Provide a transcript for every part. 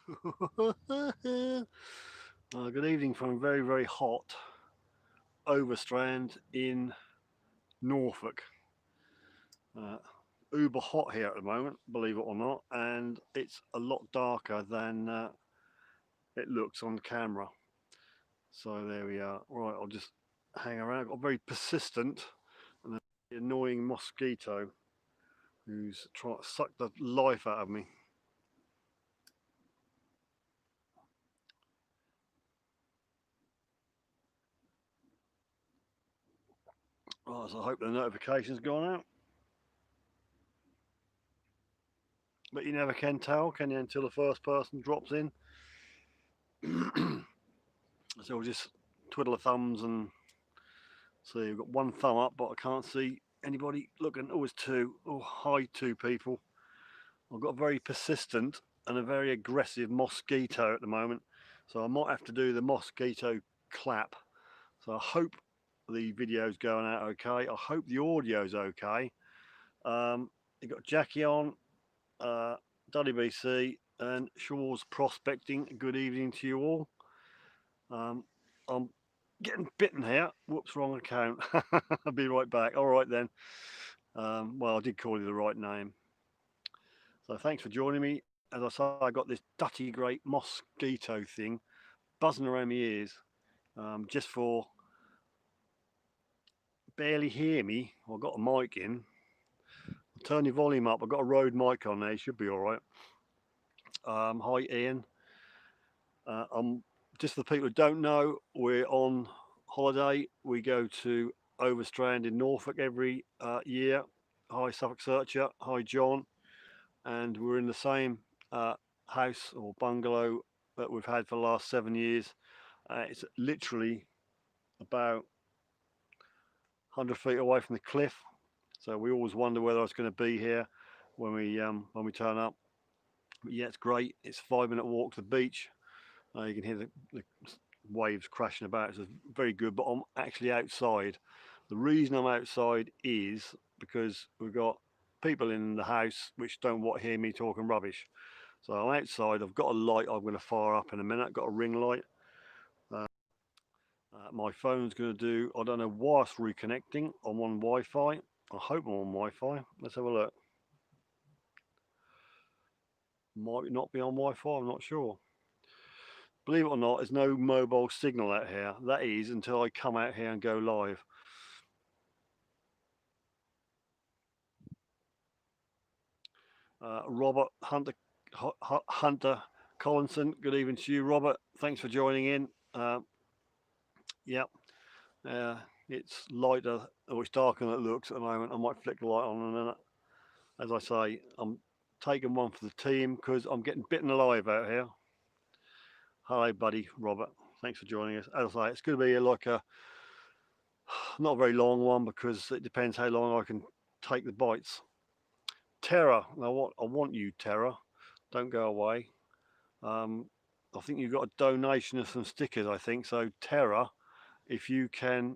Good evening from very, very hot Overstrand in Norfolk. Uh, Uber hot here at the moment, believe it or not, and it's a lot darker than it looks on camera. So there we are. Right, I'll just hang around. I've got a very persistent and annoying mosquito who's trying to suck the life out of me. Right, so I hope the notification's gone out. But you never can tell, can you, until the first person drops in. So we'll just twiddle the thumbs and see. We've got one thumb up, but I can't see anybody looking. Oh, it's two. Oh, hi, two people. I've got a very persistent and a very aggressive mosquito at the moment, so I might have to do the mosquito clap. So I hope the video's going out okay. I hope the audio's okay. You've got Jackie on, WBC, and Shaw's Prospecting. Good evening to you all. I'm getting bitten here. Whoops, wrong account. I'll be right back. All right then. Well, I did call you the right name. So thanks for joining me. As I say, I got this dirty great mosquito thing buzzing around my ears, just for barely hear me. I've got a mic in. Turn your volume up. I've got a Rode mic on there. Should be all right. Hi, Ian. Just for the people who don't know, we're on holiday. We go to Overstrand in Norfolk every year. Hi, Suffolk Sifter. Hi, John. And we're in the same house or bungalow that we've had for the last 7 years. It's literally about 100 feet away from the cliff. So we always wonder whether it's going to be here when we turn up. But yeah, it's great. It's a 5-minute walk to the beach. You can hear the waves crashing about. It's very good, but I'm actually outside. The reason I'm outside is because we've got people in the house which don't want to hear me talking rubbish. So I'm outside. I've got a light I'm going to fire up in a minute. I've got a ring light. My phone's going to do, I don't know why it's reconnecting. I'm on Wi-Fi. I hope I'm on Wi-Fi. Let's have a look. Might not be on Wi-Fi, I'm not sure. Believe it or not, there's no mobile signal out here. That is until I come out here and go live. Robert Hunter Collinson, good evening to you, Robert. Thanks for joining in. Yep, it's lighter, or it's darker than it looks at the moment. I might flick the light on in a minute. As I say, I'm taking one for the team because I'm getting bitten alive out here. Hello, buddy, Robert. Thanks for joining us. As I say, it's going to be like a not a very long one because it depends how long I can take the bites. Terra, now what I want you, Terra, don't go away. I think you've got a donation of some stickers, I think. So Terra, if you can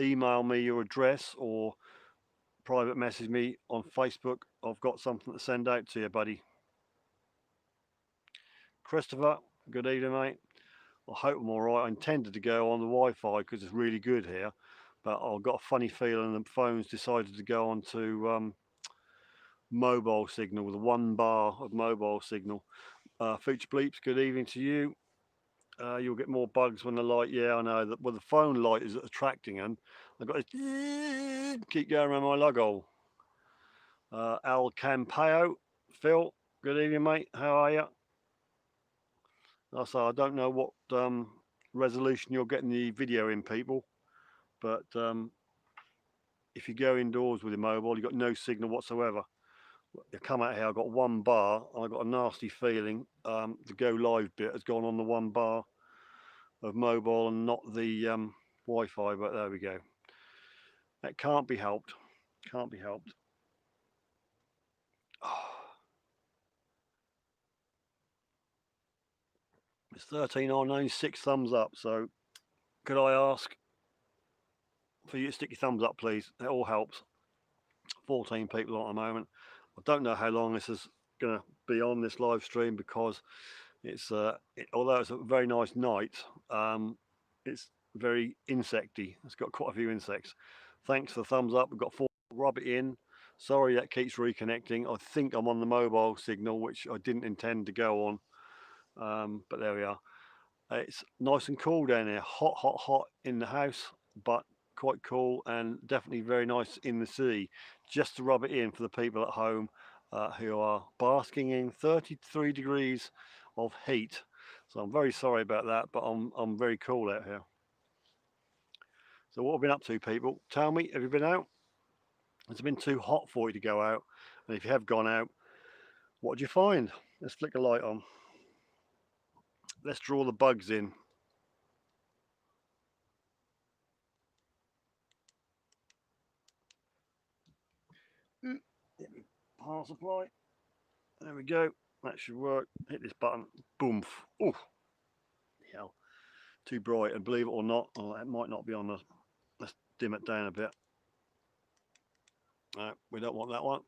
email me your address or private message me on Facebook, I've got something to send out to you, buddy. Christopher, good evening, mate. I hope I'm all right. I intended to go on the Wi-Fi because it's really good here, but I've got a funny feeling the phone's decided to go on to mobile signal with 1 bar of mobile signal. Future Bleeps, good evening to you. You'll get more bugs when the light, yeah, I know, that. Well, the phone light is attracting them. I've got to keep going around my lug hole. Al Campeo, Phil, good evening, mate. How are you? I don't know what resolution you're getting the video in, people, but if you go indoors with your mobile, you've got no signal whatsoever. You come out here, I've got 1 bar, and I've got a nasty feeling the go live bit has gone on the 1 bar of mobile and not the Wi-Fi, but there we go. That can't be helped. Can't be helped. Oh. It's 13.09, 6 thumbs up. So could I ask for you to stick your thumbs up, please? It all helps. 14 people on at the moment. I don't know how long this is going to be on this live stream because it's although it's a very nice night, it's very insecty. It's got quite a few insects. Thanks for the thumbs up. We've got 4. Rub it in. Sorry that keeps reconnecting. I think I'm on the mobile signal, which I didn't intend to go on, but there we are. It's nice and cool down here. Hot, hot, hot in the house, but quite cool and definitely very nice in the sea. Just to rub it in for the people at home who are basking in 33 degrees of heat. So I'm very sorry about that, but I'm very cool out here. So what have you been up to, people? Tell me, have you been out? Has it been too hot for you to go out? And if you have gone out, what did you find? Let's flick a light on. Let's draw the bugs in. Power supply. There we go. That should work. Hit this button. Boom. Oh, hell. Too bright. And believe it or not, it might not be on the. Let's dim it down a bit. No, we don't want that one.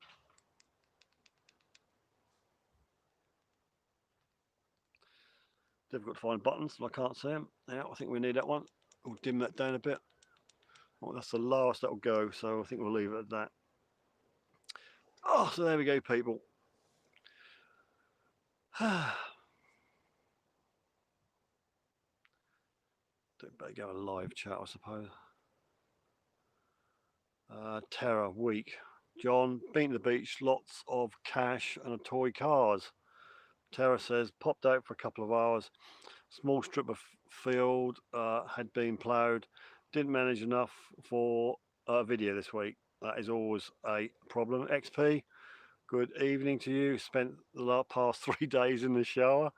Difficult to find buttons, and I can't see them. Yeah, I think we need that one. We'll dim that down a bit. Well, that's the lowest that'll go, so I think we'll leave it at that. Oh, so there we go, people. Don't better go a live chat, I suppose. Terror week. John, been to the beach, lots of cash and a toy cars. Terror says, popped out for a couple of hours. Small strip of field had been ploughed. Didn't manage enough for a video this week. That is always a problem. XP, good evening to you. Spent the past 3 days in the shower.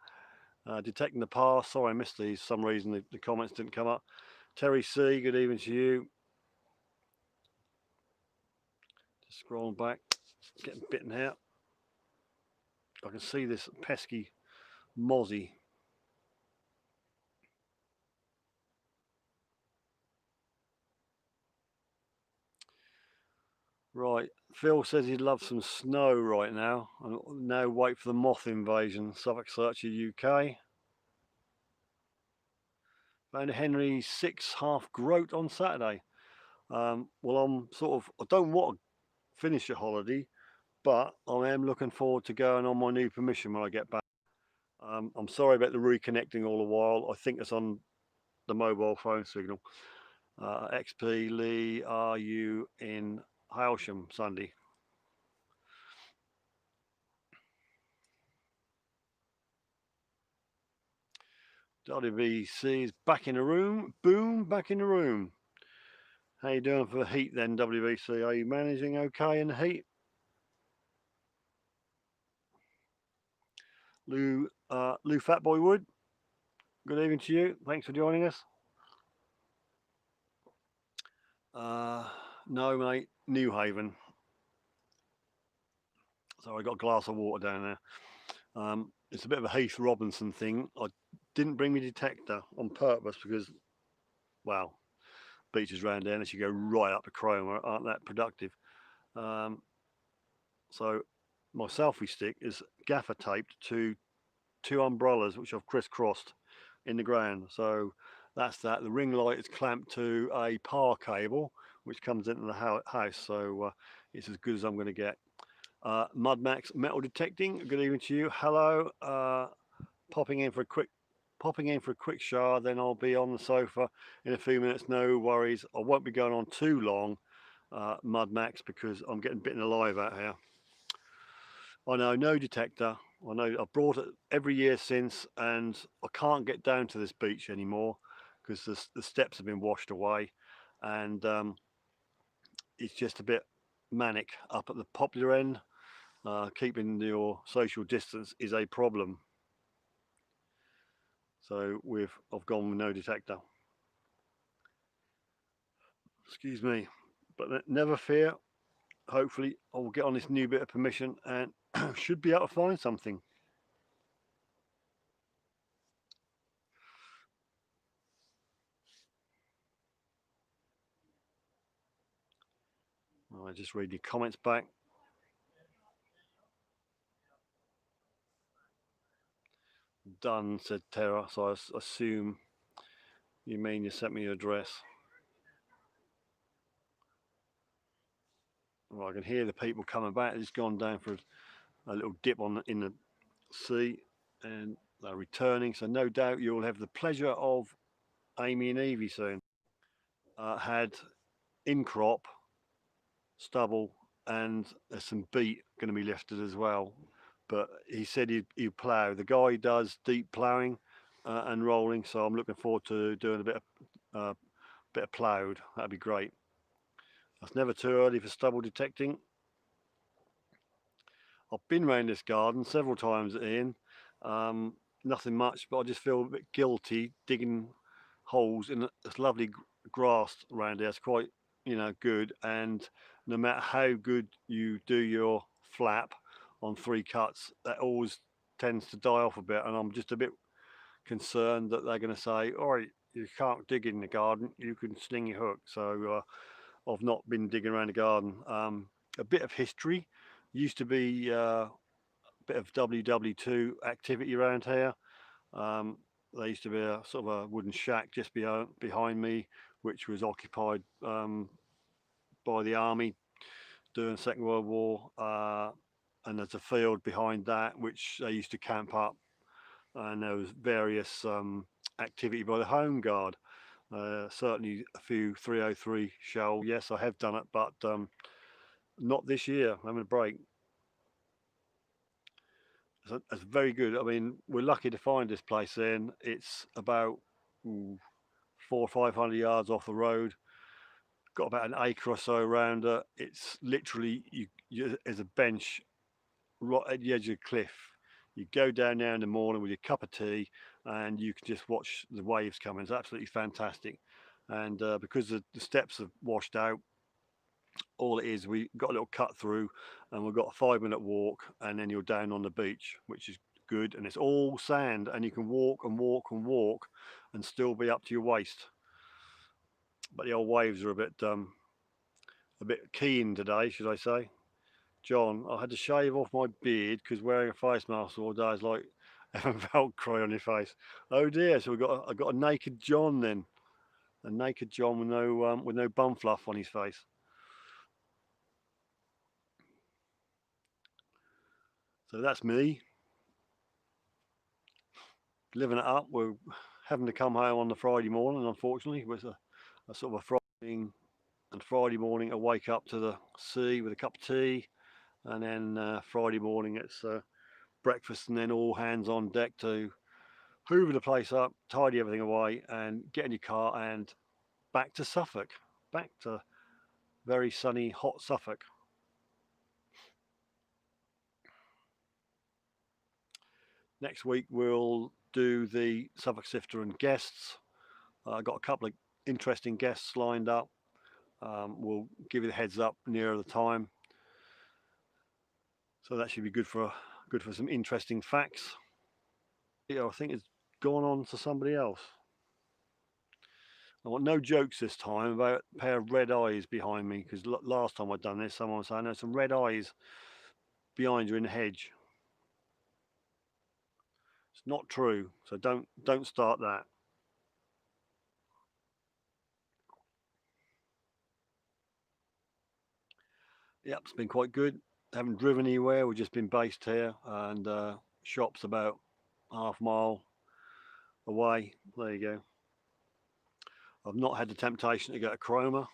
Detecting the past. Sorry I missed these. For some reason the comments didn't come up. Terry C, good evening to you. Just scrolling back. Getting bitten out. I can see this pesky mozzie. Right, Phil says he'd love some snow right now. And now wait for the moth invasion. Suffolk Sifter, UK. Found a Henry 6 half groat on Saturday. Well, I'm I don't want to finish a holiday, but I am looking forward to going on my new permission when I get back. I'm sorry about the reconnecting all the while. I think it's on the mobile phone signal. XP Lee, are you in Hailsham Sunday? WBC is back in the room. Boom, back in the room. How you doing for the heat then, WBC? Are you managing okay in the heat? Lou Fatboy Wood, good evening to you. Thanks for joining us. No, mate, New Haven. So I got a glass of water down there. It's a bit of a Heath Robinson thing. I didn't bring my detector on purpose because, well, beaches round there, unless you go right up to Cromer, aren't that productive. So my selfie stick is gaffer taped to 2 umbrellas which I've crisscrossed in the ground. So that's that. The ring light is clamped to a power cable which comes into the house. So it's as good as I'm going to get. Mud Max Metal Detecting, good evening to you. Hello. Popping in for a quick shower, then I'll be on the sofa in a few minutes. No worries. I won't be going on too long, Mud Max, because I'm getting bitten alive out here. I know, no detector. I know I've brought it every year since, and I can't get down to this beach anymore because the steps have been washed away, and it's just a bit manic up at the popular end. Keeping your social distance is a problem. So I've gone with no detector. Excuse me, but never fear. Hopefully I'll get on this new bit of permission and should be able to find something. I just read your comments back. Done, said Tara, so I assume you mean you sent me your address. Well, I can hear the people coming back. It's gone down for a little dip in the sea, and they're returning. So no doubt you'll have the pleasure of Amy and Evie soon. Had in crop, stubble, and there's some beet going to be lifted as well. But he said he'd plough. The guy does deep ploughing and rolling, so I'm looking forward to doing a bit of ploughed. That'd be great. That's never too early for stubble detecting. I've been around this garden several times, Ian. Nothing much, but I just feel a bit guilty digging holes in this lovely grass around here. It's quite, good. And no matter how good you do your flap on 3 cuts, that always tends to die off a bit. And I'm just a bit concerned that they're going to say, all right, you can't dig in the garden, you can sling your hook. So I've not been digging around the garden. A bit of history. Used to be a bit of WW2 activity around here. There used to be a sort of a wooden shack just behind me, which was occupied by the army during the Second World War. And there's a field behind that, which they used to camp up. And there was various activity by the Home Guard. Certainly a few 303 shell. Yes, I have done it, but not this year. I'm having a break. So that's very good. I mean, we're lucky to find this place then. It's about 400 or 500 yards off the road. Got about an acre or so around it. It's literally, there's a bench right at the edge of the cliff. You go down there in the morning with your cup of tea and you can just watch the waves coming. It's absolutely fantastic. And because the steps have washed out, all it is, we got a little cut through and we've got a 5-minute walk and then you're down on the beach, which is good. And it's all sand and you can walk and walk and walk and still be up to your waist. But the old waves are a bit keen today, should I say. John, I had to shave off my beard because wearing a face mask all day is like having Velcro on your face. Oh dear! So I got a naked John then, a naked John with no bum fluff on his face. So that's me living it up. We're having to come home on the Friday morning. Unfortunately, it was a sort of a Friday morning. I wake up to the sea with a cup of tea, and then Friday morning it's breakfast, and then all hands on deck to hoover the place up, tidy everything away, and get in your car and back to Suffolk, back to very sunny, hot Suffolk. Next week we'll do the Suffolk Sifter and guests. I've got a couple of interesting guests lined up. We'll give you the heads up nearer the time. So that should be good for some interesting facts. Yeah, I think it's gone on to somebody else. I want no jokes this time about a pair of red eyes behind me, because last time I'd done this, someone was saying there's some red eyes behind you in the hedge. It's not true, so don't start that. Yep, it's been quite good. Haven't driven anywhere. We've just been based here, and shop's about half-mile away. There you go. I've not had the temptation to get a chroma,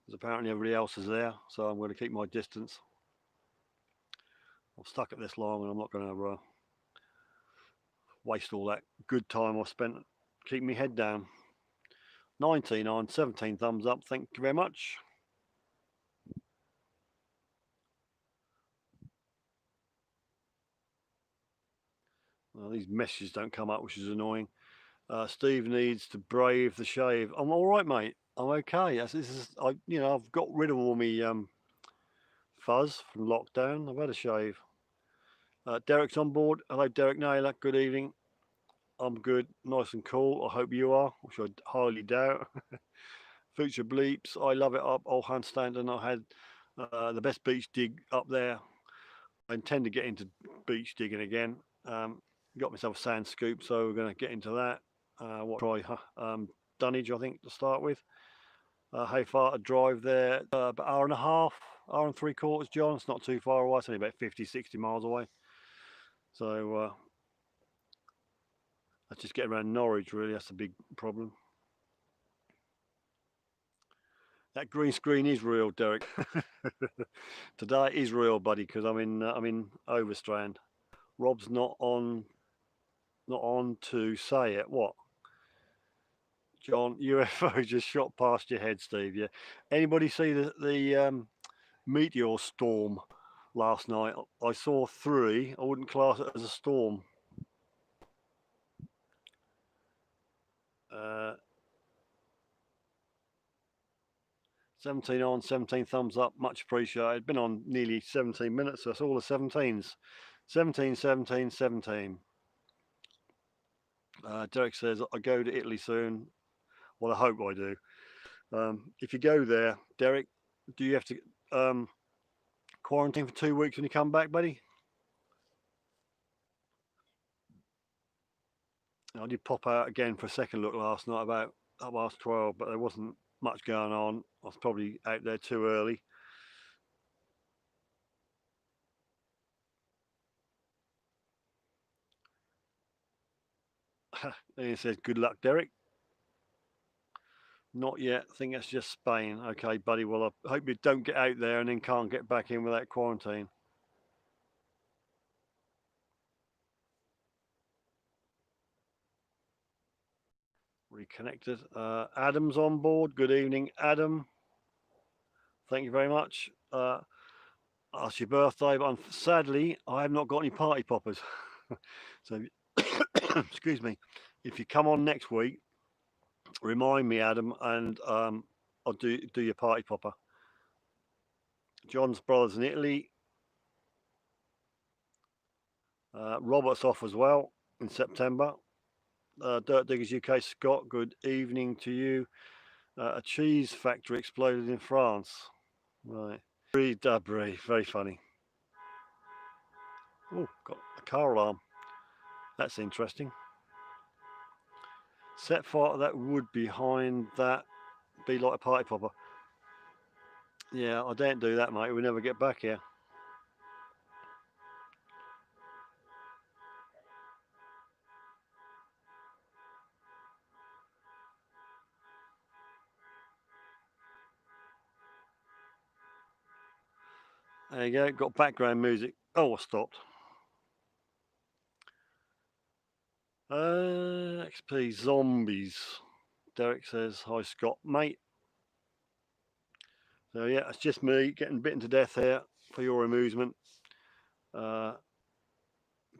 because apparently everybody else is there, so I'm going to keep my distance. I've stuck at this long, and I'm not going to waste all that good time I spent keeping my head down. 19 on, 17 thumbs up. Thank you very much. Well, these messages don't come up, which is annoying. Steve needs to brave the shave. I'm all right, mate. I'm okay. I've got rid of all my fuzz from lockdown. I've had a shave. Derek's on board. Hello, Derek Naylor. Good evening. I'm good, nice and cool. I hope you are, which I highly doubt. Future bleeps. I love it up Old Handstand, and I had the best beach dig up there. I intend to get into beach digging again. got myself a sand scoop, so we're going to get into that. Try Dunwich, I think, to start with. How far to drive there? About hour and a half, hour and 3/4, John. It's not too far away. It's only about 50, 60 miles away. So let's just get around Norwich, really. That's the big problem. That green screen is real, Derek. Today is real, buddy, because I'm in Overstrand. Rob's not on to say it. What? John, UFO just shot past your head, Steve. Yeah. Anybody see the meteor storm last night? I saw 3. I wouldn't class it as a storm. 17 on, 17 thumbs up, much appreciated. Been on nearly 17 minutes, so that's all the 17s. 17, 17, 17. Derek says, I go to Italy soon. Well, I hope I do. If you go there, Derek, do you have to quarantine for 2 weeks when you come back, buddy? I did pop out again for a second look last night about 12, but there wasn't much going on. I was probably out there too early. And he says, good luck, Derek. Not yet. I think that's just Spain. Okay, buddy. Well, I hope you don't get out there and then can't get back in without quarantine. Reconnected. Adam's on board. Good evening, Adam. Thank you very much. It's your birthday, but sadly, I have not got any party poppers. So, excuse me. If you come on next week, remind me, Adam, and I'll do your party popper. John's brothers in Italy. Robert's off as well in September. Dirt Diggers UK, Scott, good evening to you. A cheese factory exploded in France. Right. Debris, very funny. Oh, got a car alarm. That's interesting. Set fire to that wood behind that. Be like a party popper. Yeah, I don't do that, mate. We never get back here. There you go. Got background music. Oh, I stopped. XP zombies. Derek says, hi, Scott, mate. So, yeah, it's just me getting bitten to death here for your amusement. Get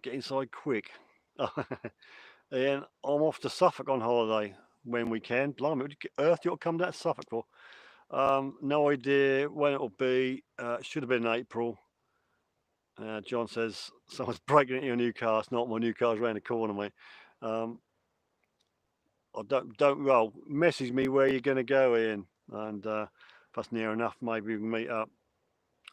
inside quick. And I'm off to Suffolk on holiday when we can. Blimey, what earth you ought to come down to Suffolk for? No idea when it'll be. It should have been in April. John says someone's breaking into your new car. It's not, my new car's around the corner, mate. I don't. Well, message me where you're going to go, Ian, and if that's near enough, maybe we can meet up.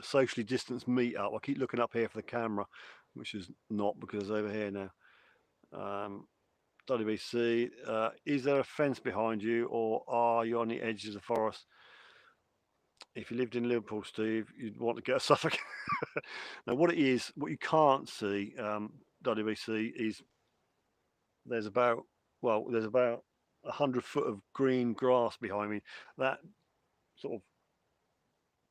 Socially distanced meet up. I keep looking up here for the camera, which is not because it's over here now. WBC, is there a fence behind you, or are you on the edge of the forest? If you lived in Liverpool, Steve, you'd want to get a Suffolk. Now, what it is, what you can't see, WBC, is there's about 100 foot of green grass behind me. That sort of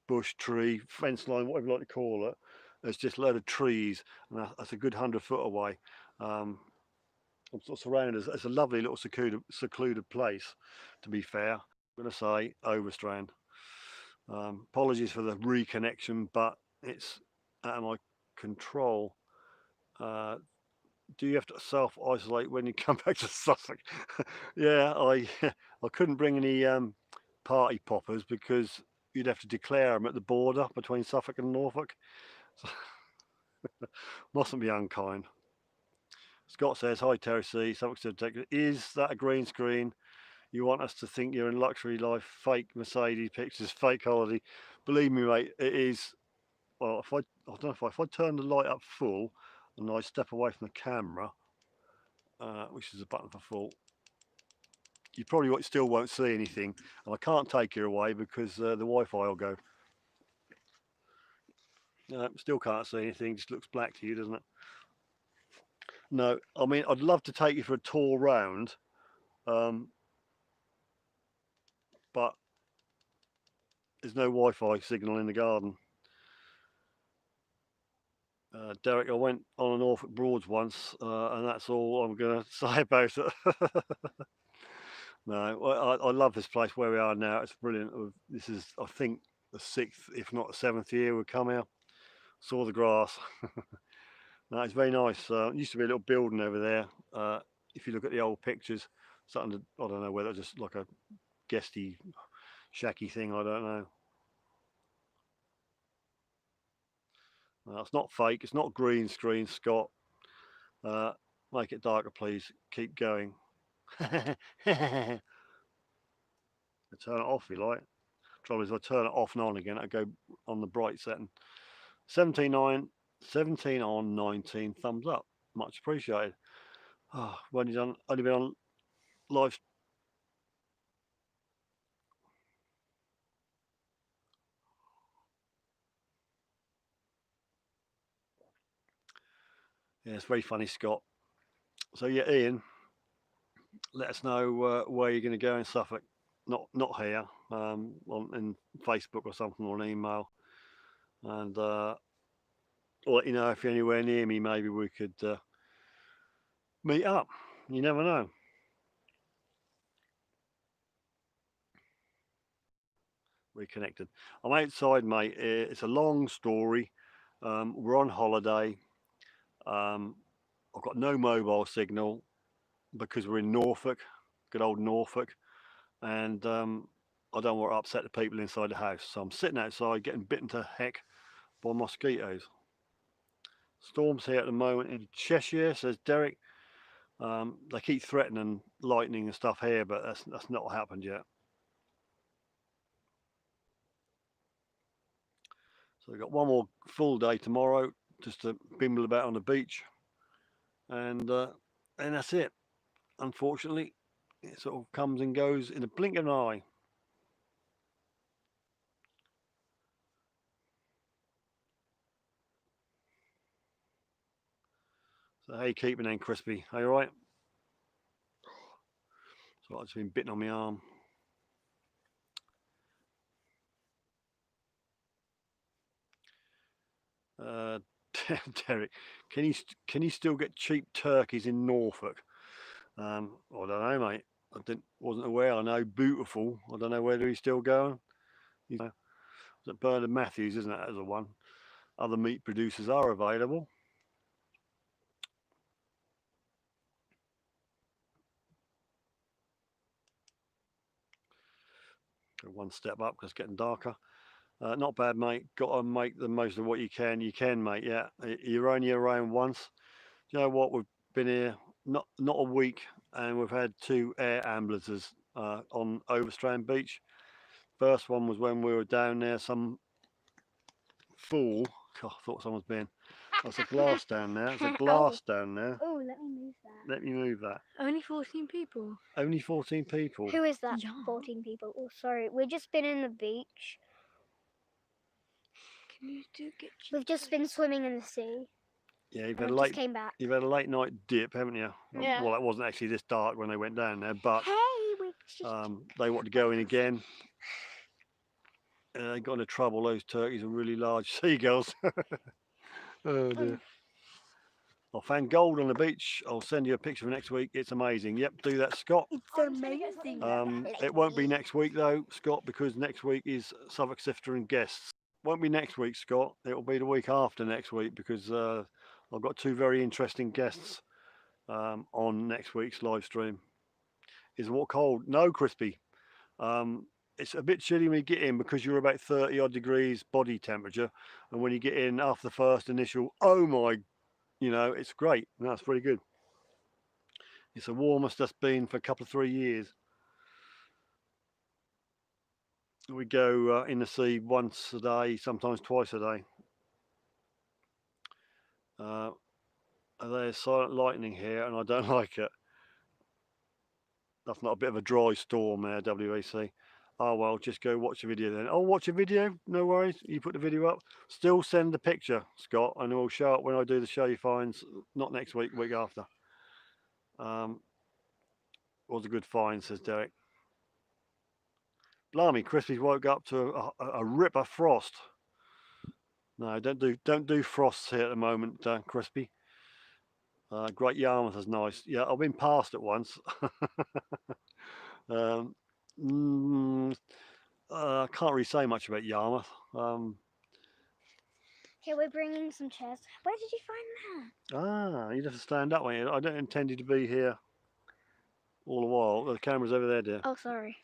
bush, tree, fence line, whatever you like to call it, there's just a load of trees, and that's a good 100 foot away. I'm sort of surrounded. It's a lovely little secluded place, to be fair. I'm going to say Overstrand. Apologies for the reconnection, but it's out of my control. Do you have to self-isolate when you come back to Suffolk? Yeah, I couldn't bring any party poppers because you'd have to declare them at the border between Suffolk and Norfolk. So mustn't be unkind. Scott says, hi Terry C, Suffolk Sifter. Is that a green screen? You want us to think you're in luxury life, fake Mercedes pictures, fake holiday. Believe me, mate, it is. Well, I don't know if I turn the light up full and I step away from the camera, which is a button for full. You probably still won't see anything, and I can't take you away because the Wi-Fi will go. Still can't see anything, just looks black to you, doesn't it? No, I mean, I'd love to take you for a tour round, but there's no Wi-Fi signal in the garden. Derek, I went on a Norfolk Broads once, and that's all I'm going to say about it. No, I love this place where we are now. It's brilliant. This is, I think, the 6th, if not the 7th year we've come here. Saw the grass. No, it's very nice. It used to be a little building over there. If you look at the old pictures, something to, I don't know whether it's just like a guesty, shacky thing. I don't know. It's not fake. It's not green screen, Scott. Make it darker, please. Keep going. Turn it off if you like. Trouble is, if I turn it off and on again, I go on the bright setting. 17 on, 19. Thumbs up. Much appreciated. Oh, when you only been on live. Yeah, it's very funny, Scott. So yeah, Ian, let us know where you're going to go in Suffolk. Not here, in Facebook or something, or an email, and I'll let you know if you're anywhere near me. Maybe we could meet up. You never know. Reconnected. I'm outside, mate. It's a long story. We're on holiday. I've got no mobile signal because we're in Norfolk, good old Norfolk, and I don't want to upset the people inside the house. So I'm sitting outside getting bitten to heck by mosquitoes. Storms here at the moment in Cheshire, says Derek. They keep threatening lightning and stuff here, but that's not happened yet. So we've got one more full day tomorrow, just to bimble about on the beach, and that's it. Unfortunately, it sort of comes and goes in a blink of an eye. So how you keeping then, Crispy? Are you alright? So I've just been bitten on my arm. Derek, can you still get cheap turkeys in Norfolk? I don't know, mate. Wasn't aware. I know Beautiful. I don't know whether he's still going. Is it Bernard Matthews, isn't it? As a one. Other meat producers are available. Go one step up because it's getting darker. Not bad, mate. Got to make the most of what you can. You can, mate. Yeah, you're only around once. Do you know what? We've been here not a week, and we've had 2 air ambulances on Overstrand Beach. First one was when we were down there. Some fool. God, I thought someone's been. There's a glass down there. There's a glass down there. Oh, let me move that. Let me move that. Only 14 people. Only 14 people. Who is that? Yeah. 14 people. Oh, sorry. We've just been in the beach. Can you do get We've just been swimming in the sea. Yeah, And we just came back. You've had a late night dip, haven't you? Yeah. Well, it wasn't actually this dark when they went down there, but Hey, they want to go in again. They got into trouble. Those turkeys are really large seagulls. Oh dear. I found gold on the beach. I'll send you a picture for next week. It's amazing. Yep, do that, Scott. It's amazing. It won't be next week though, Scott, because next week is Suffolk Sifter and guests. Won't be next week, Scott. It'll be the week after next week because I've got 2 very interesting guests on next week's live stream. Is what cold? No, Crispy. It's a bit chilly when you get in because you're about 30 odd degrees body temperature, and when you get in after the first initial, oh my, it's great. That's pretty good. It's the warmest that's been for a couple of 3 years. We go in the sea once a day, sometimes twice a day. There's silent lightning here, and I don't like it. That's not a bit of a dry storm there, WAC. Oh well, just go watch the video then. Oh, watch a video? No worries. You put the video up. Still send the picture, Scott, and we'll show it when I do the show you finds. Not next week, week after. Was a good find, says Derek. Blimey, Crispy's woke up to a ripper frost. No, don't do frosts here at the moment, Crispy. Great Yarmouth is nice. Yeah, I've been past it once. I can't really say much about Yarmouth. Here, we're bringing some chairs. Where did you find that? You have to stand up. I don't intend you to be here all the while. The camera's over there, dear. Oh, sorry.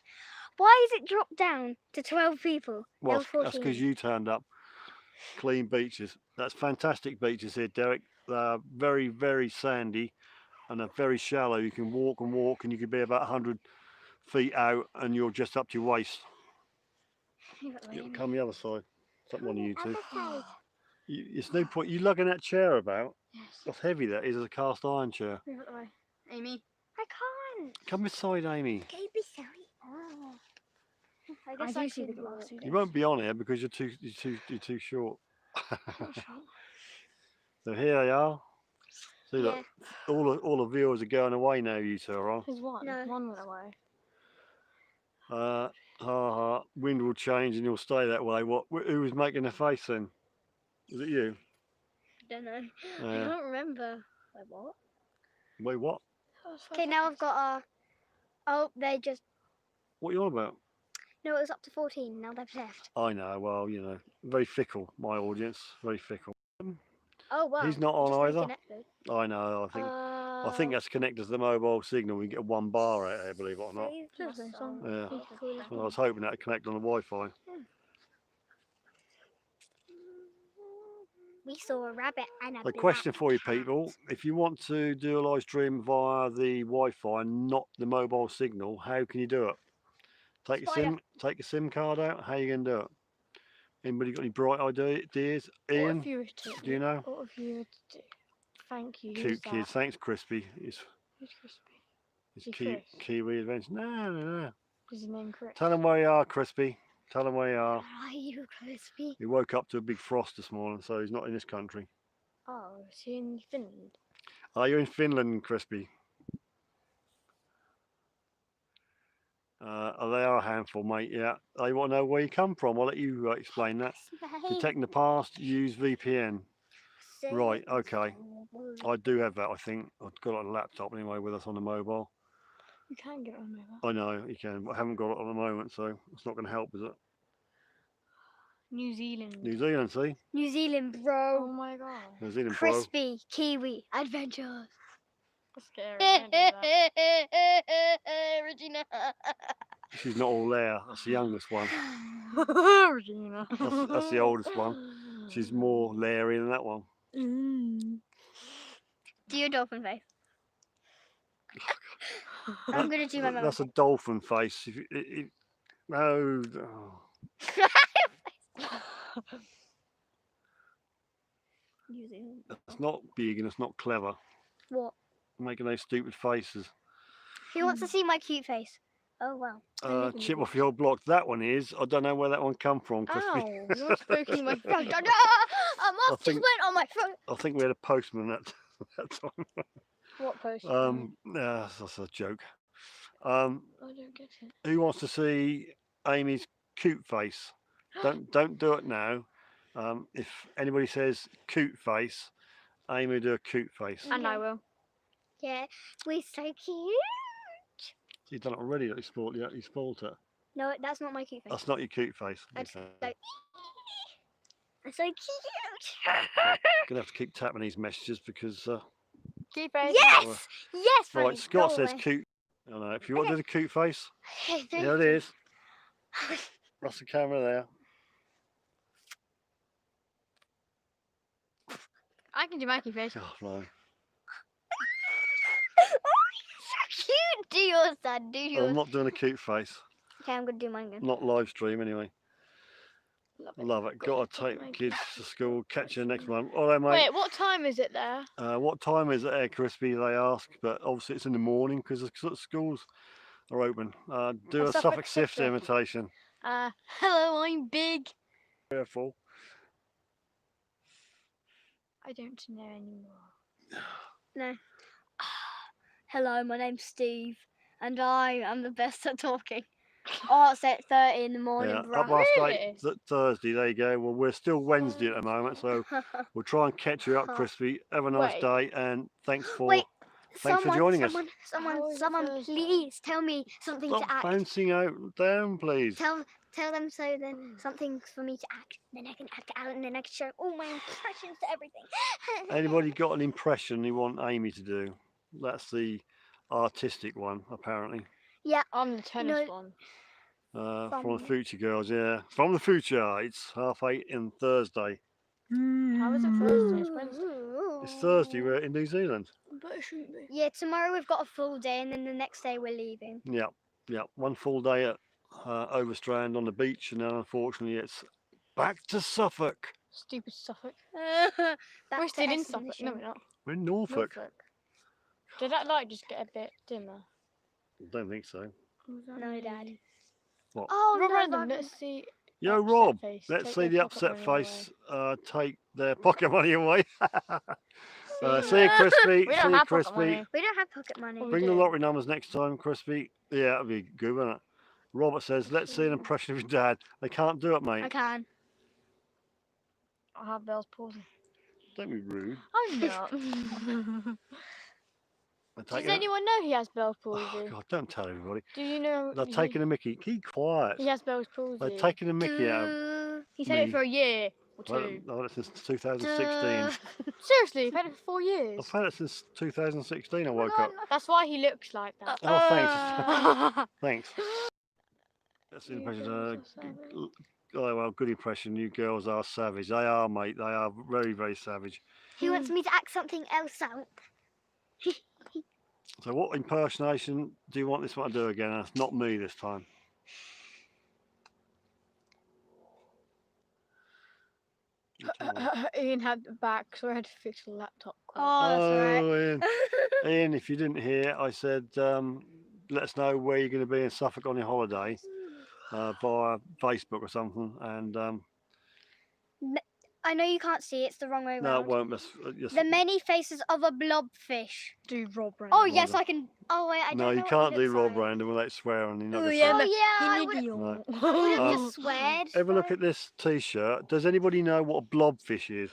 Why is it dropped down to 12 people? Well, There were that's 14. because you turned up. Clean beaches. That's fantastic beaches here, Derek. They're very, very sandy and they're very shallow. You can walk and walk, and you can be about 100 feet out, and you're just up to your waist. Come the other side. It's up one of you two. It's no point. You lugging that chair about. Yes. That's heavy. That is a cast iron chair. Move it away. Amy. I can't. Come beside Amy. Can you be silly? Oh. I I guess do I see the could glass. walk. You won't be on here because you're too short. So here they are. See, look, all the viewers are going away now. You two are on. There's one. No. One went away. Wind will change and you'll stay that way. Who was making the face then? Was it you? I don't know. I Yeah. don't remember. Wait, what? Wait, what? Okay, now I've got a. Oh, they just. What are you on about? No, it was up to 14. Now they've left. I know. Well, you know, very fickle. My audience, very fickle. Oh, well. He's not on just either. reconnected. I know. I think that's connected to the mobile signal. We get 1 bar out here, believe it or not. Just this one. Yeah. Cool. Well, I was hoping that would connect on the Wi-Fi. We saw a rabbit and a The question black for you cat. people, if you want to do a live stream via the Wi-Fi and not the mobile signal, how can you do it? Take a SIM card out. How are you going to do it? Anybody got any bright ideas? Ian, What if you were to, do you know? What if you were to do? Thank you. Cute kids. Thanks, Crispy. Who's Crispy? It's Is he Chris? Kiwi Adventure. No. Is his name Chris? Tell them where you are, Crispy. Tell them where you are. Where are you, Crispy? He woke up to a big frost this morning, so he's not in this country. Oh, is he in Finland? Are you in Finland, Crispy? They are a handful, mate. Yeah. They want to know where you come from. I'll let you explain that. Detecting the past, use VPN. Right, okay. I do have that, I think. I've got it on a laptop anyway with us on the mobile. You can get it on mobile. I know, you can, but I haven't got it at the moment, so it's not going to help, is it? New Zealand. New Zealand, see? New Zealand, Oh bro. my god. New Zealand, bro. Crispy, Kiwi, adventures. That's scary. Don't do that. Regina. She's not all there. That's the youngest one. Regina. That's the oldest one. She's more Larry than that one. Do your dolphin face. I'm gonna do my mum. That's a dolphin face. No. New Zealand. It's not big and it's not clever. What? Making those stupid faces. Who wants to see my cute face? Oh well. Chip off your old block. That one is. I don't know where that one come from, Crispy. Ow, you're poking my throat. A moth just think- went on my throat. I think we had a postman that time. What post? That's a joke. I don't get it. Who wants to see Amy's cute face? Don't do it now. If anybody says cute face, Amy will do a cute face. And I will. Yeah, we're so cute. You've done it already. You spoiled it. No, that's not my cute face. That's not your cute face. That's Okay. so. I'm so cute. Gonna have to keep tapping these messages because. Keep it. Yes, yes. Right, Frank, Scott go says away. cute. I know. If you want to do the cute face, Okay, thank here it you. is. That's the camera there. I can do my cute face. Oh no. So cute. Do yours, son. Do yours. I'm not doing a cute face. Okay, I'm gonna do mine again. Not live stream anyway. Love it. Got to take my kids gift. to school. Catch you next one. All right, mate. Wait, what time is it there? What time is it there, Crispy? They ask, but obviously it's in the morning because the schools are open. Do A a Suffolk Suffolk Sifter Sifter. imitation. Hello, I'm big. Careful. I don't know anymore. No. Hello, my name's Steve, and I am the best at talking. Oh, it's 8:30 in the morning, Yeah, bruh. up past Really? 8 Thursday. There you go. Well, we're still Wednesday at the moment, so we'll try and catch you up, Crispy. Have a nice Wait. day, and thanks for Wait, joining us. How is it someone, Thursday? please tell me something Stop to act. bouncing out down, please. Tell them so then something for me to act. Then I can act it out and then I can show all my impressions to everything. Anybody got an impression you want Amy to do? That's the artistic one, apparently. I'm the tennis No. one. From the Future Girls, yeah. From the future. It's 8:30 on Thursday. How is it Thursday? It's Wednesday. It's Thursday. We're in New Zealand. But it shouldn't be. Yeah, tomorrow we've got a full day and then the next day we're leaving. Yeah, yeah. One full day at Overstrand on the beach, and then unfortunately it's back to Suffolk. Stupid Suffolk. Back We're to still in Suffolk. No, Essenisham. we're not. We're in Norfolk. Did that light just get a bit dimmer? I don't think so. No, Dad. What? Oh, Rob no, Random, Rob. let's see. Yo, upset Rob. face. Let's Take see their the pocket upset money face take their pocket money away. See See you, Crispy. We See don't you, have pocket Crispy. money. We don't have pocket money. Well, we Bring the do. lottery numbers next time, Crispy. Yeah, that'd be good, wouldn't it? Robert says, let's see an impression of your dad. They can't do it, I mate. can. I have Bell's palsy. Don't be rude. I'm not. They're Does taking it. anyone know he has Bell's Oh, palsy? God, don't tell everybody. Do you know They're taking a mickey. Keep quiet. he has Bell's palsy? They're taking a mickey out of He's had me. it for a year or Well, two. I've had it since 2016. Seriously, you've had it for 4 years. I've had it since 2016 I Oh my woke God, up. that's why he looks like that. Oh, thanks. Thanks. That's the You impression. girls are savage. Oh, well, good impression. You girls are savage. They are, mate. They are very, very savage. He wants me to act something else out. So what impersonation do you want this one to do again? It's not me this time. Ian had the back, so I had to fix the laptop. Oh, that's Ian. Ian, if you didn't hear, I said let us know where you're going to be in Suffolk on your holiday via Facebook or something. And I know you can't see, it's the wrong way no, around. it won't. Just, The many faces of a blobfish. Do Rob Random. Oh, yes, I can. Oh, wait, I no, don't you know can't what he do looks Rob like. Random without swearing. You're not Oh, gonna yeah, say- no. Oh, yeah, I He would idiot. have Um, just sweared. Have a look at this T-shirt. Does anybody know what a blobfish is?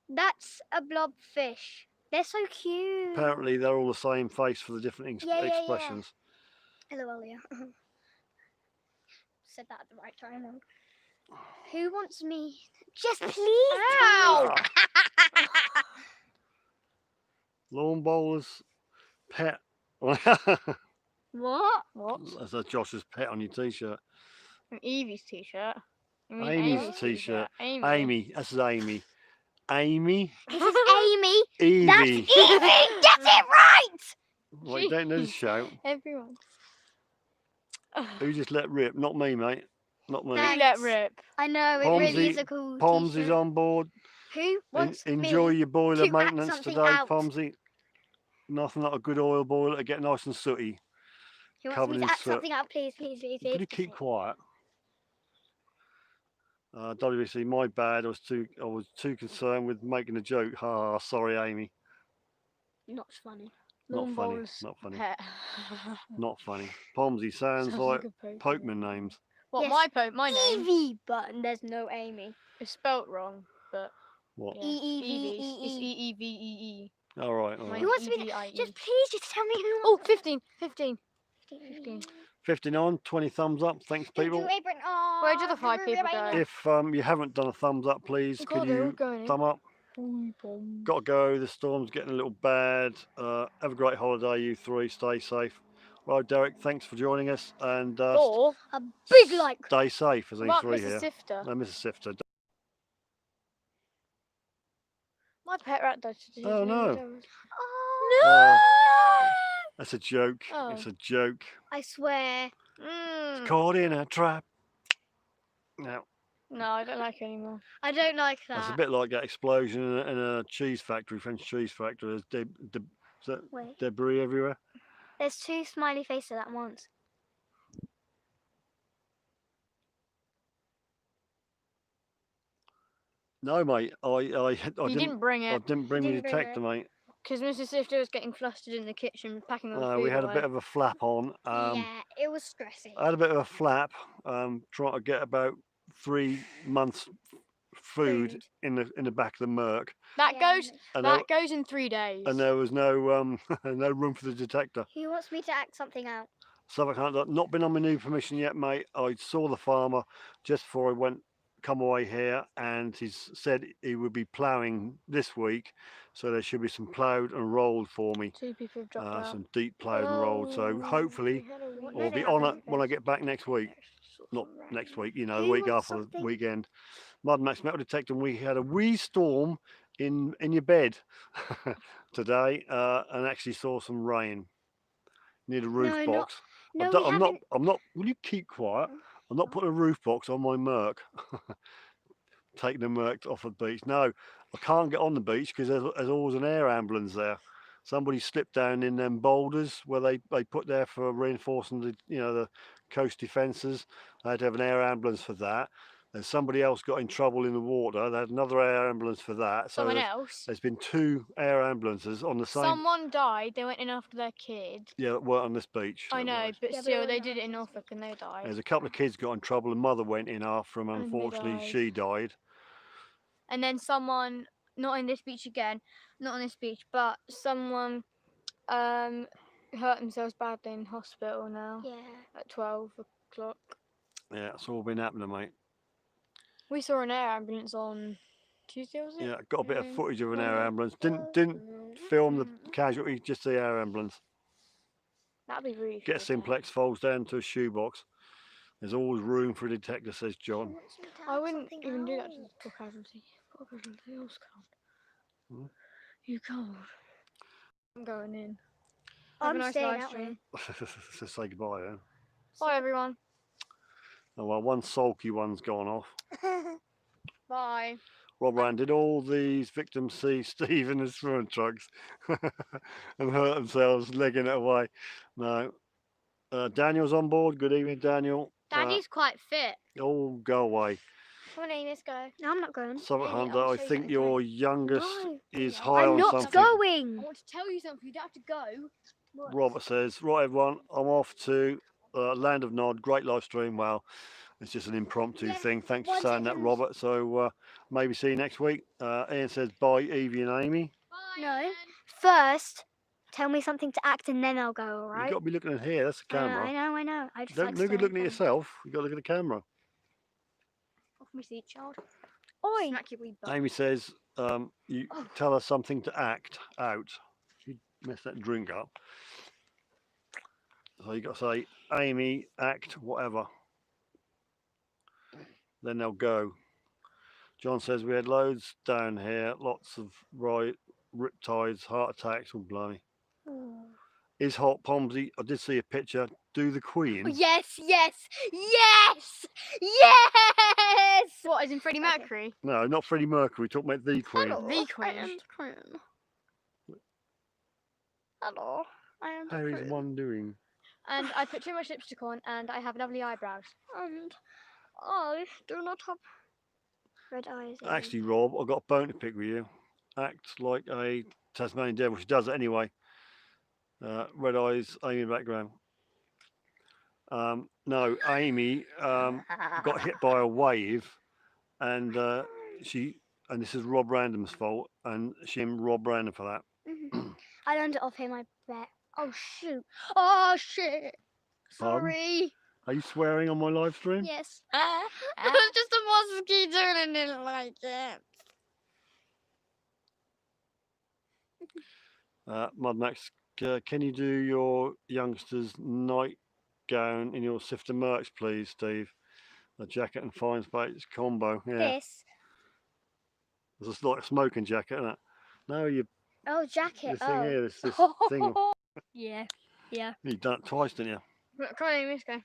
That's a blobfish. They're so cute. Apparently, they're all the same face for the different Yeah, yeah, yeah. expressions. Hello, Ollie. Said that at the right time. Who wants me? Just please. Ow! Lawn bowler's pet. What? What? That's a Josh's pet on your T-shirt. An Evie's t-shirt. You mean Amy's t-shirt. Amy. Amy. That's Amy. Amy. This is Amy. Evie. That's Evie. Get it right. Well, you don't know the shout. Everyone. Who just let rip? Not me, mate. Not me. You Thanks. let rip. I know it really is a cool Pomsey's t-shirt. on board. Who wants Enjoy me your boiler to act maintenance something today, out? Pomsey. Nothing like a good oil boiler to get nice and sooty. Who wants covered me in to act soot. something out, please, please, please, Could you please? keep quiet? WC, my bad. I was too concerned with making a joke. Ha! Sorry, Amy. Not funny. Not Lawn funny. bowler's Not funny. Pet. Not funny. Pomsey sounds like a Pokemon names. What, Yes. my name Evie, but there's no Amy. is spelt wrong, but What? yeah. E-E-V-E-E. Evie's. It's E-E-V-E-E. All right. All Mine right. Who wants me to E-V-I-E. just please just tell me who Oh, wants 15. 15. 15. 59. 20 thumbs up. Thanks, people. Where do the 5 people go? If you haven't done a thumbs up, please Oh, could God, they're all you going in. thumb up? Got to go. The storm's getting a little bad. Have a great holiday, you three. Stay safe. Right, Derek. Thanks for joining us, and Or, a big like. stay safe. There's only what, three Mrs. here. Sifter? No, Mrs. Sifter. My pet rat died. Oh, no. No! That's a joke. Oh. It's a joke. I swear. Mm. Caught in a trap. Now, No, I don't like it anymore. I don't like that's a that. bit like that explosion in a cheese factory, French cheese factory. There's is that Wait, debris everywhere. there's two smiley faces at once. No, mate, You didn't bring I it didn't bring my didn't bring detector, it. mate. because Mrs. Sifter was getting flustered in the kitchen packing all the food We had away. a bit of a flap on. Yeah, it was stressy. I had a bit of a flap, trying to get about 3 months food in the back of the Merc, That Yeah, goes. and That goes in 3 days. there was no no room for the detector. He wants me to act something out. Suffolk Hunter, not been on my new permission yet, mate. I saw the farmer just before I come away here, and he's said he would be ploughing this week, so there should be some ploughed and rolled for me. 2 people have dropped out. Some deep ploughed and rolled. So hopefully No, I'll they be on it haven't. when I get back next week. Not next week, you know, the Who week wants after the something? weekend. Mud Max Metal Detector, and we had a wee storm in your bed today, and actually saw some rain near the roof No, box. No, we haven't. I'm not. Will you keep quiet? I'm not putting a roof box on my Merc. Taking the Merc off the beach. No, I can't get on the beach because there's always an air ambulance there. Somebody slipped down in them boulders where they put there for reinforcing the coast defences. They had to have an air ambulance for that. And somebody else got in trouble in the water. They had another air ambulance for that. So Someone else. there's been 2 air ambulances on the same. Someone died. They went in after their kid. Yeah, that weren't on this beach. I know, but Yeah, but still, it they wasn't did it in on Norfolk and they died. There's a couple of kids got in trouble, and mother went in after them. And they Unfortunately, died. she died. And then someone, not in this beach again, not on this beach, but someone hurt themselves badly in hospital now Yeah. at 12 o'clock. Yeah, it's all been happening, mate. We saw an air ambulance on Tuesday, was it? Yeah, got a bit of footage of an air ambulance. Didn't film the casualty, just the air ambulance. That'd be really Get a cool, simplex, folds down to a shoebox. There's always room for a detector, says John. I wouldn't even do that to the poor casualty. Poor casualty, I was cold. Hmm? You cold. I'm going in. I'm Have a nice staying live out stream. So say goodbye, eh? Bye, everyone. Oh, well, one sulky one's gone off. Bye. Rob Rand, did all these victims see Steve in his swimming trunks and hurt themselves legging it away? No. Daniel's on board. Good evening, Daniel. Daddy's quite fit. Oh, go away. Come on, Amos, go. No, I'm not going. Suffolk Hey, Hunter, I'll I show you think something. your youngest No. is high I'm on not something. going. I want to tell you something. You don't have to go. Robert says, right, everyone, I'm off to Land of Nod. Great live stream. Well, it's just an impromptu Yeah, thing. Thanks for 1 saying that, second. Robert. So maybe see you next week. Ian says, bye, Evie and Amy. Bye. No. Ian. First, tell me something to act and then I'll go, You've alright? got to be looking at here. That's the camera. I know. I just Don't like look at staring looking at at yourself. You've got to look at the camera. Off my seat, child. Oi. Smack your wee butt. Amy says, you tell us something to act out. You mess that drink up. So you got to say, Amy, act, whatever. Then they'll go. John says we had loads down here, lots of riptides, heart attacks, all blimey. Is Hot Pomsey, I did see a picture, do the Queen. Yes. What, as in Freddie Mercury? No, not Freddie Mercury, talking about the Queen. The Queen. Hello. I am the How is Queen. one doing? And I put too much lipstick on and I have lovely eyebrows. And I do not have red eyes. Actually, Rob, I've got a bone to pick with you. Act like a Tasmanian devil. She does it anyway. Red eyes, Amy in the background. No, Amy got hit by a wave, and this is Rob Random's fault, and she blamed Rob Random for that. I learned it off him, I bet. Oh shoot. Oh shit. Pardon? Sorry. Are you swearing on my live stream? Yes. It was just a mosquito and I didn't like it. Mud Max, can you do your youngster's nightgown in your Sifter merch, please, Steve? A jacket and fine space combo. Yeah. This. It's like a smoking jacket, isn't it? No, Oh, jacket. this thing here, this thing. Yeah. You've done it twice, didn't you? Come on, Amos, go.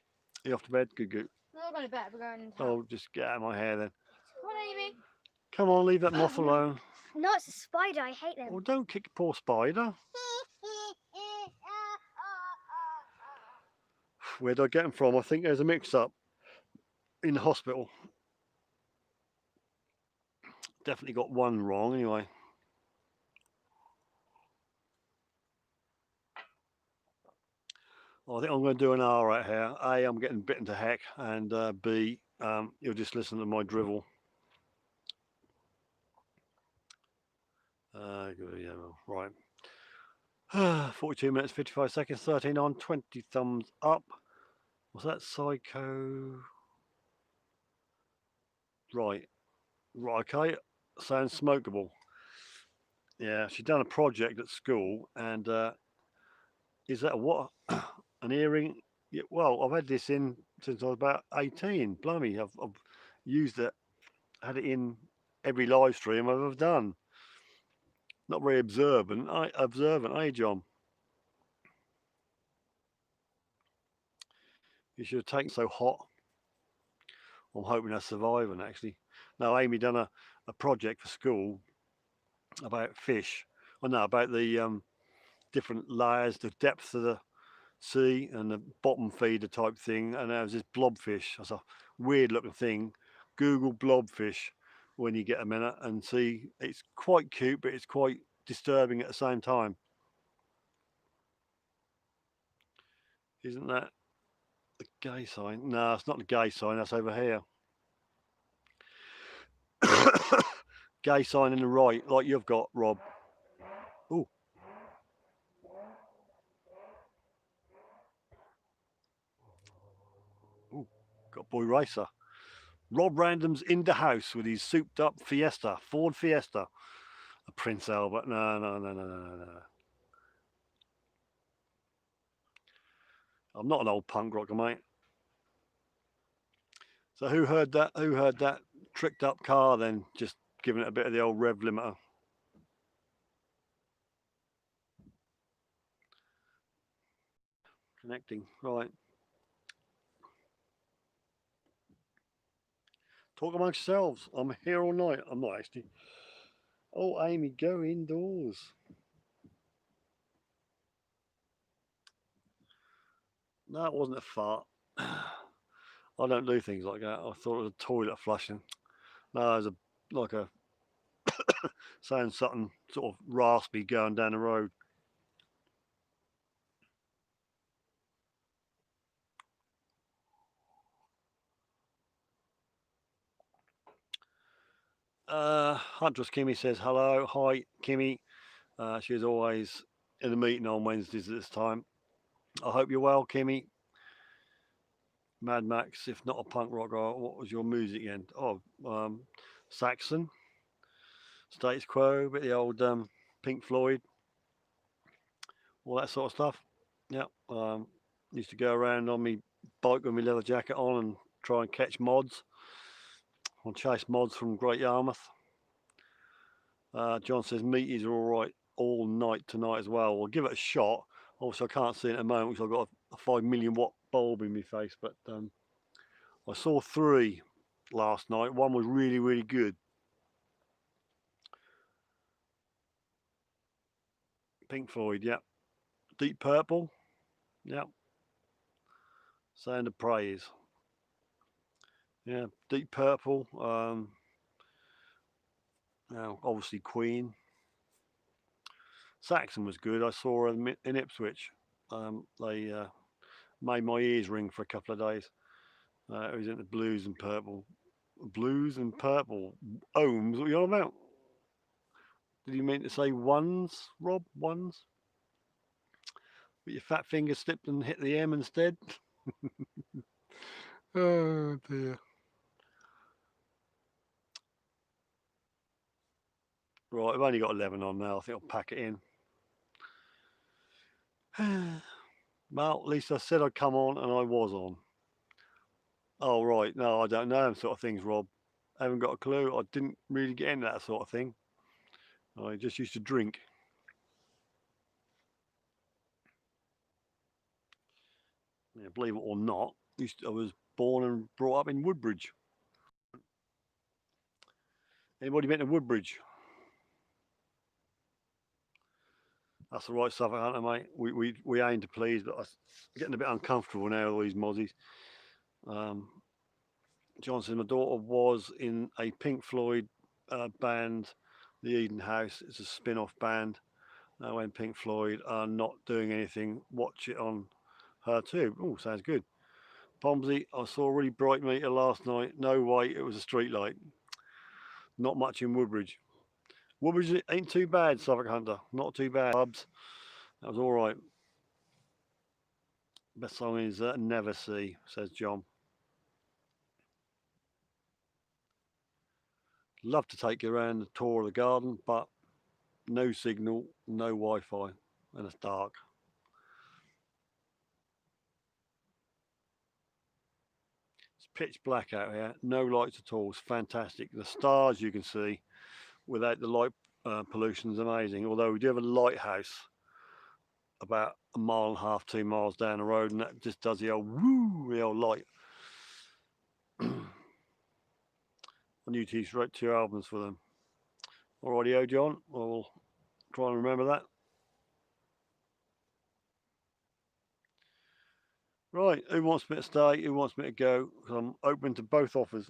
You off to bed? Good. We're not going to bed. We're going into Oh, just get out of my hair then. Come on, Amy. Come on, leave that moth alone. No, it's a spider. I hate them. Oh, don't kick poor spider. Where did I get them from? I think there's a mix-up in the hospital. Definitely got one wrong anyway. Well, I think I'm going to do an R right here. A, I'm getting bitten to heck, and B, you'll just listen to my drivel. Yeah, right. 42 minutes, 55 seconds, 13 on, 20 thumbs up. Was that Psycho? Right. Right, okay. Sounds smokable. Yeah, she's done a project at school, and is that what? An earring? Yeah, well, I've had this in since I was about 18. Blimey, I've used it, had it in every live stream I've ever done. Not very observant, eh, John? You should have taken so hot. I'm hoping that's surviving actually. No, Amy done a project for school about fish. I know about the different layers, the depth of the sea and the bottom feeder type thing, and there was this blobfish. That's a weird looking thing. Google blobfish when you get a minute and see. It's quite cute, but it's quite disturbing at the same time. Isn't that the gay sign? No, it's not the gay sign. That's over here. Gay sign in the right, like you've got, Rob. Oh. Ooh, got Boy Racer. Rob Random's in the house with his souped up Fiesta, Ford Fiesta. A Prince Albert. No. I'm not an old punk rocker, mate. So who heard that? Who heard that tricked up car then? Just giving it a bit of the old rev limiter. Connecting, right. Talk amongst yourselves. I'm here all night. I'm not actually. Oh, Amy, go indoors. No, it wasn't a fart. I don't do things like that. I thought it was a toilet flushing. No, it was like a saying something sort of raspy going down the road. Huntress Kimmy says hello. Hi, Kimmy. She's always in a meeting on Wednesdays at this time. I hope you're well, Kimmy. Mad Max, if not a punk rocker, what was your music end? Oh, Saxon, Status Quo, bit of the old Pink Floyd, all that sort of stuff. Yeah, used to go around on my bike with my leather jacket on and try and catch mods. I'll chase mods from Great Yarmouth. John says meaties are all right all night tonight as well. We'll give it a shot. Also, I can't see it at the moment because I've got a 5 million watt bulb in my face, but I saw 3 last night. One was really, really good. Pink Floyd, yeah. Deep Purple, yeah. Sound of Praise, yeah. Deep Purple, obviously Queen. Saxon was good. I saw her in Ipswich. They made my ears ring for a couple of days. It was into blues and purple. Blues and purple. Ohms, what are you on about? Did you mean to say ones, Rob? Ones? But your fat finger slipped and hit the M instead? Oh dear. Right, I've only got 11 on now. I think I'll pack it in. Well, at least I said I'd come on and I was on. Oh, right. No, I don't know them sort of things, Rob. I haven't got a clue. I didn't really get into that sort of thing. I just used to drink. Yeah, believe it or not, I was born and brought up in Woodbridge. Anybody been to Woodbridge? That's the right Suffolk Hunter, mate. We aim to please, but I'm getting a bit uncomfortable now with all these mozzies. John says my daughter was in a Pink Floyd band, the Eden House. It's a spin-off band. When Pink Floyd are not doing anything, watch it on her too. Oh, sounds good. Pomsey, I saw a really bright meter last night. No way, it was a street light. Not much in Woodbridge. Woodbridge ain't too bad, Suffolk Hunter. Not too bad. Pubs, that was all right. Best song is Never See, says John. Love to take you around the tour of the garden, but no signal, no Wi-Fi, and it's dark. It's pitch black out here, no lights at all. It's fantastic. The stars you can see without the light pollution is amazing. Although we do have a lighthouse about a mile and a half, 2 miles down the road, and that just does the old woo, the old light. I knew he wrote 2 albums for them. Alrighty, John. I'll try and remember that. Right, who wants me to stay? Who wants me to go? Because I'm open to both offers.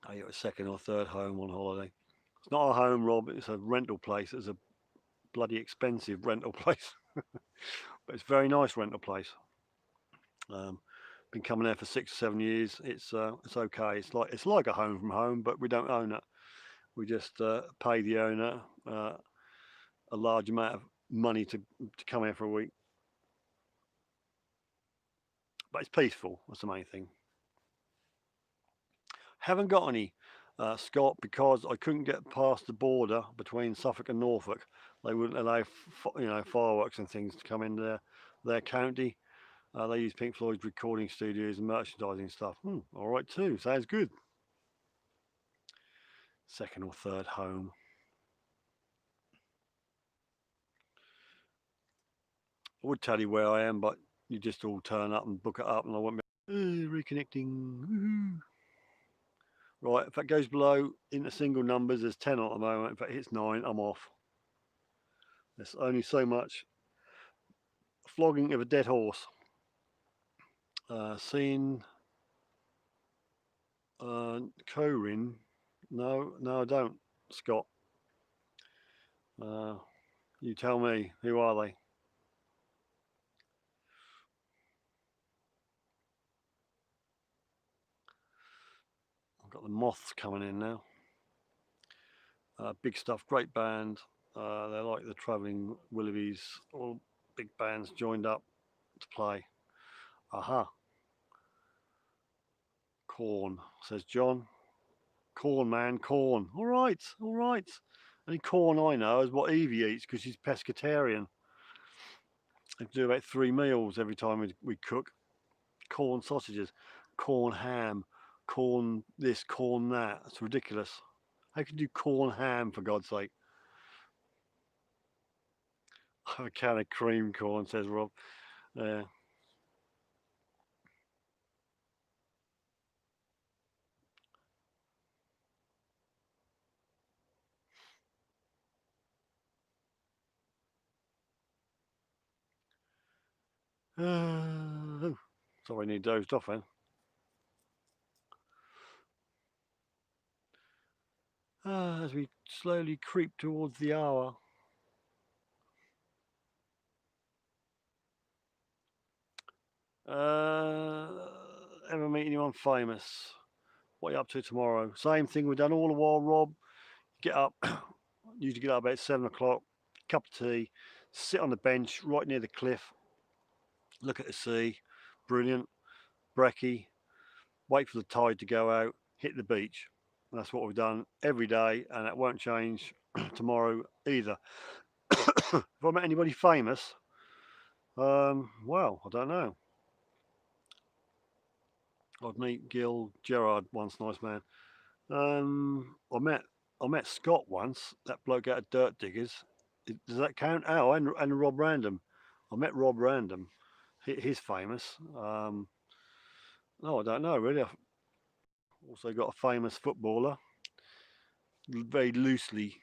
I get a second or third home on holiday. It's not a home, Rob. It's a rental place. It's a bloody expensive rental place, but it's a very nice rental place. Been coming there for 6 or 7 years. It's okay. It's like a home from home, but we don't own it. We just pay the owner a large amount of money to come here for a week. But it's peaceful. That's the main thing. Haven't got any, Scott, because I couldn't get past the border between Suffolk and Norfolk. They wouldn't allow fireworks and things to come in their county. They use Pink Floyd's recording studios and merchandising stuff. All right too. Sounds good. Second or third home. I would tell you where I am, but you just all turn up and book it up, and I won't be reconnecting. Right, if it goes below into single numbers, there's 10 at the moment. If it hits 9, I'm off. There's only so much. Flogging of a dead horse. Seen Corin. No, I don't, Scott. You tell me, who are they? I've got the Moths coming in now. Big stuff, great band. They're like the Travelling Willoughbys, all big bands joined up to play. Aha. Corn, says John. Corn, man, corn. All right. Only corn I know is what Evie eats because she's pescatarian. I do about 3 meals every time we cook. Corn sausages, corn ham, corn this, corn that. It's ridiculous. How can you do corn ham, for God's sake? Have a can of cream corn, says Rob. Yeah. Sorry, I need dozed off then. As we slowly creep towards the hour. Ever meet anyone famous? What are you up to tomorrow? Same thing we've done all the while, Rob. Get up, usually get up about 7 o'clock, cup of tea, sit on the bench right near the cliff, look at the sea, brilliant, brekkie, wait for the tide to go out, hit the beach. And that's what we've done every day, and that won't change tomorrow either. If I met anybody famous, well, I don't know. I'd meet Gil Gerard once, nice man. I met Scott once, that bloke out of Dirt Diggers. Does that count? Oh, and Rob Random. I met Rob Random. He's famous. No, I don't know really. I've also got a famous footballer, very loosely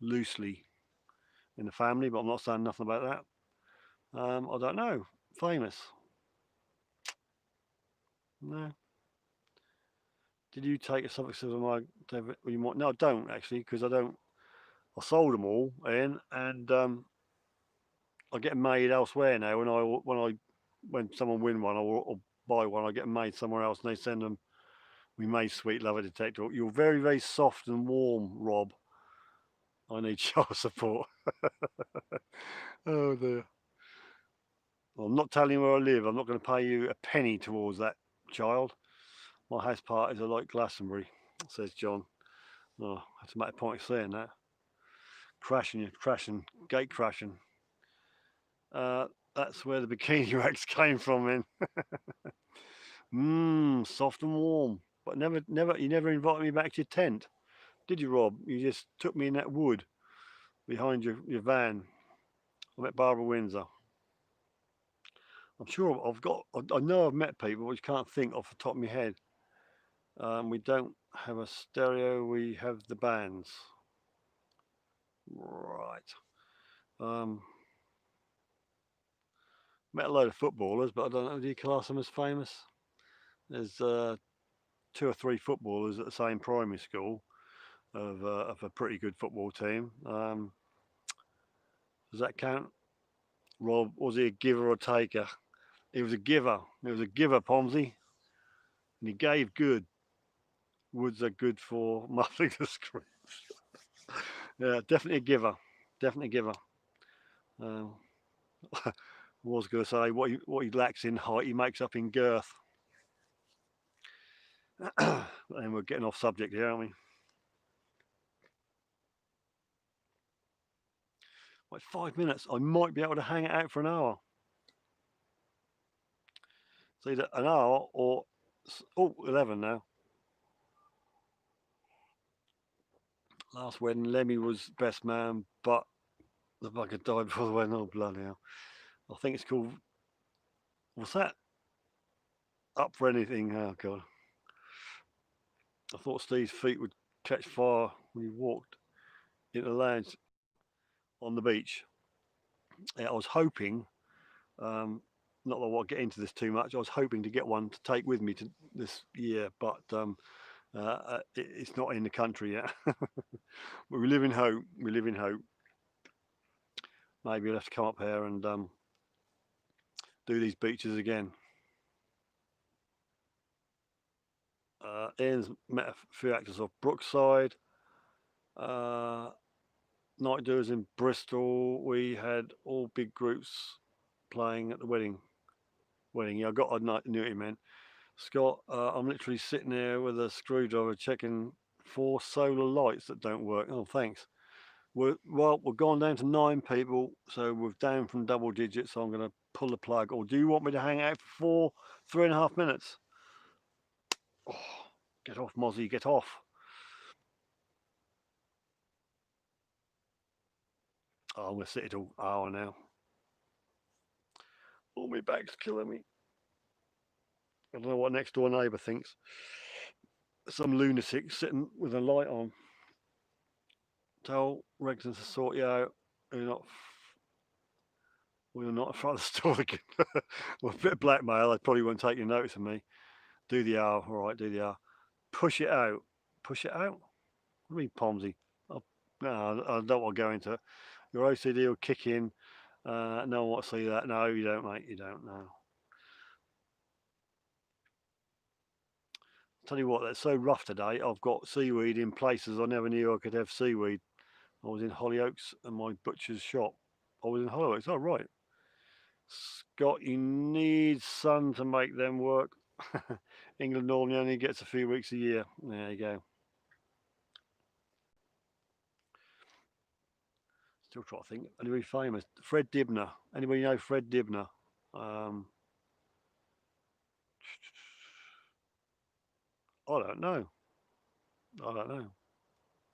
in the family, but I'm not saying nothing about that. I don't know. Famous? No. Did you take a Suffolk Sifter my David? You might. No, I don't actually, because I don't. I sold them all in, and I get them made elsewhere now. When someone win one or buy one, I get them made somewhere else, and they send them. We made Sweet Lover Detector. You're very soft and warm, Rob. I need child support. Oh dear. Well, I'm not telling you where I live. I'm not going to pay you a penny towards that child. My house parties are like Glastonbury, says John. Oh, I have to make a point of saying that. Crashing, gate crashing. That's where the bikini racks came from, then. Soft and warm. But you never invited me back to your tent, did you, Rob? You just took me in that wood behind your van. I met Barbara Windsor. I'm sure I know I've met people, but you can't think off the top of my head. We don't have a stereo, we have the bands. Right. Met a load of footballers, but I don't know, do you class them as famous? There's 2 or 3 footballers at the same primary school of a pretty good football team. Does that count? Rob, was he a giver or taker? He was a giver. He was a giver, Pomsey. And he gave good. Woods are good for muffling the screams. Yeah, definitely a giver. Definitely a giver. I was going to say what he lacks in height, he makes up in girth. And we're getting off subject here, aren't we? Like 5 minutes. I might be able to hang it out for an hour. It's either an hour or 11 now. Last wedding, Lemmy was best man, but the bugger died before the wedding. Oh bloody hell! I think it's called. What's that? Up for anything? Oh god! I thought Steve's feet would catch fire when he walked into the lounge on the beach. Yeah, I was hoping. Not that I want to get into this too much. I was hoping to get one to take with me to this year, but it's not in the country yet. But we live in hope. We live in hope. Maybe we'll have to come up here and do these beaches again. Ian's met a few actors off Brookside. Night doers in Bristol. We had all big groups playing at the wedding. Yeah, I got a night knew what he meant. Scott, I'm literally sitting there with a screwdriver checking 4 solar lights that don't work. Oh, thanks. We're gone down to 9 people, so we're down from double digits. So I'm going to pull the plug. Or do you want me to hang out for 3.5 minutes? Oh, get off, Mozzie, get off. Oh, I'm going to sit it all hour now. Oh, my back's killing me. I don't know what next door neighbour thinks. Some lunatic sitting with a light on. Tell Regson to sort you out. We're not in front of the store again. Well, a bit of blackmail. They probably won't take your notice of me. Do the hour. All right, do the hour. Push it out. Push it out? What do you mean, Pomsy? No, I don't want to go into it. Your OCD will kick in. No one wants to see that. No, you don't, mate. You don't. No. Tell you what, that's so rough today. I've got seaweed in places I never knew I could have seaweed. I was in Hollyoaks and my butcher's shop. I was in Hollyoaks. Oh, right. Scott, you need sun to make them work. England normally only gets a few weeks a year. There you go. Still trying to think. Anybody famous? Fred Dibner. Anybody know Fred Dibner? I don't know.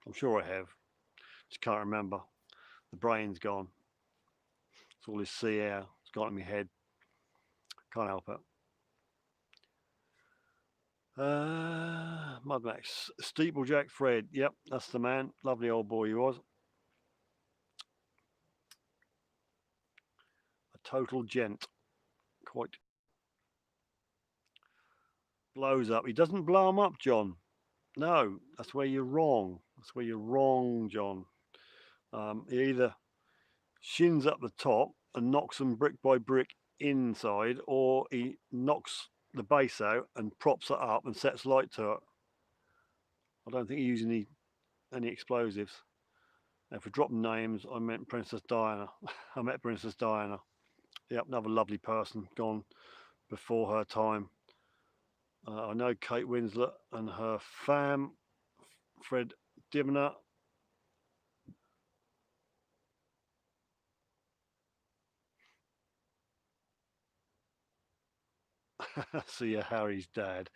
I'm sure I have. Just can't remember. The brain's gone. It's all this sea air. It's got in my head. Can't help it. Mud Max. Steeplejack Fred. Yep, that's the man. Lovely old boy he was. A total gent. Quite. Blows up. He doesn't blow him up, John. No, that's where you're wrong. That's where you're wrong, John. He either shins up the top and knocks them brick by brick inside, or he knocks the base out and props it up and sets light to it. I don't think he used any explosives. If we drop names, I meant Princess Diana. I met Princess Diana. Yep, another lovely person, gone before her time. I know Kate Winslet and her fam, Fred Dibner. See ya, Harry's dad.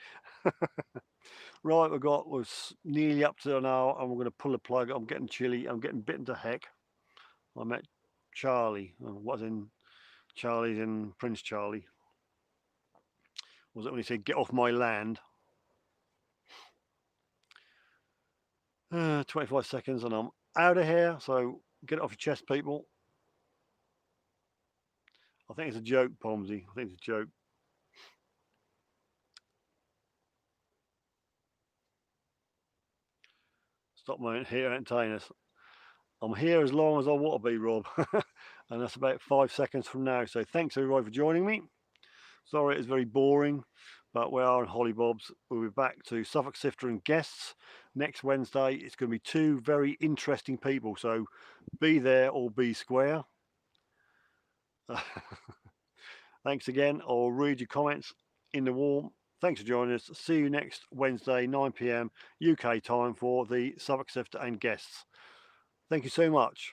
Right, we're nearly up to an hour, and we're going to pull the plug. I'm getting chilly. I'm getting bitten to heck. I met Charlie. Was in Charlie's in Prince Charlie. Was it when he said, "Get off my land"? 25 seconds, and I'm out of here. So get it off your chest, people. I think it's a joke, Pomsy. I think it's a joke. Stop here, entertain us. I'm here as long as I want to be, Rob. And that's about 5 seconds from now. So thanks everybody for joining me. Sorry it's very boring, but we are on Hollybobs. We'll be back to Suffolk Sifter and guests next Wednesday. It's going to be two very interesting people, so be there or be square. Thanks again. I'll read your comments in the warm. Thanks for joining us. See you next Wednesday, 9 p.m. UK time for the Suffolk Sifter and guests. Thank you so much.